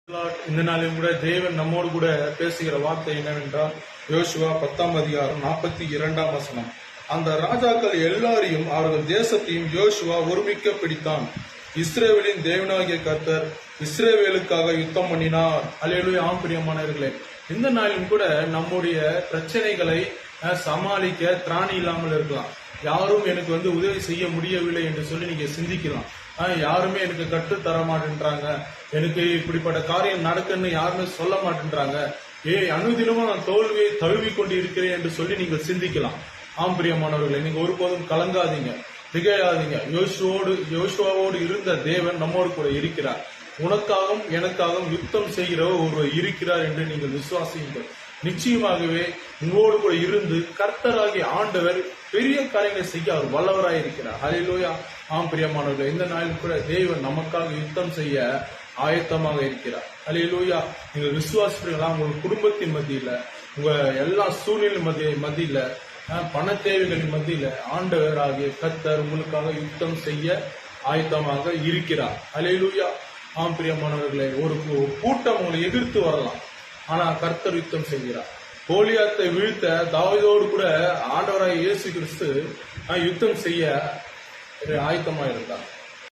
இந்த நாளில் கூட தேவன் நம்மோடு கூட பேசுகிற வார்த்தை என்னவென்றால் யோசுவா 10:42 அந்த ராஜாக்கள் எல்லாரையும் அவர்கள் தேசத்தையும் யோசுவா ஒருமிக்க பிடித்தான். இஸ்ரேவேலின் தேவனாகிய கர்த்தர் இஸ்ரேவேலுக்காக யுத்தம் பண்ணினார். அல்லேலூயா. பிரியமானவர்களே, இந்த நாளிலும் கூட நம்முடைய பிரச்சனைகளை சமாளிக்க திராணி இல்லாமல் இருக்கலாம். யாரும் எனக்கு உதவி செய்ய முடியவில்லை என்று சொல்லி நீங்க சிந்திக்கலாம். யாருமே எனக்கு கற்று தர மாட்டேன்றாங்க, எனக்கு இப்படிப்பட்ட காரியம் நடக்குன்னு யாருமே சொல்ல மாட்டேன்றாங்க, அனுதினமும் நான் தோல்வியை தழுவி கொண்டு இருக்கிறேன் என்று சொல்லி நீங்கள் சிந்திக்கலாம். பிரியமானவர்களே, நீங்க ஒருபோதும் கலங்காதீங்க, திகையாதீங்க. யோசுவாவோடு இருந்த தேவன் நம்மோடு கூட இருக்கிறார். உனக்காகவும் எனக்காகவும் யுத்தம் செய்கிறவர் ஒருவர் இருக்கிறார் என்று நீங்கள் விசுவாசியுங்கள். நிச்சயமாகவே உங்களோடு கூட இருந்து கர்த்தராகிய ஆண்டவர் பெரிய காரியங்களை செய்ய அவர் வல்லவராய் இருக்கிறார். ஹல்லேலூயா. பிரியமானவர்களே, இந்த நாளில் கூட தேவன் நமக்காக யுத்தம் செய்ய ஆயத்தமாக இருக்கிறார். ஹல்லேலூயா. நீங்கள் விசுவாசிக்கிறீங்களா? உங்கள் குடும்பத்தின் மத்தியில, உங்க எல்லா சூழ்நிலை மத்தியில, பண தேவைகளின் மத்தியில ஆண்டவராகிய கர்த்தர் உங்களுக்காக யுத்தம் செய்ய ஆயத்தமாக இருக்கிறார். ஹல்லேலூயா. பிரியமானவர்களே, ஒரு கூட்டம் உங்களை எதிர்த்து வரலாம், ஆனா கர்த்தர் யுத்தம் செய்கிறார். கோலியாத்தை வீழ்த்த தாவீதோடு கூட ஆண்டவராய் இயேசு கிறிஸ்து யுத்தம் செய்ய ஆயத்தமாக இருந்தார்.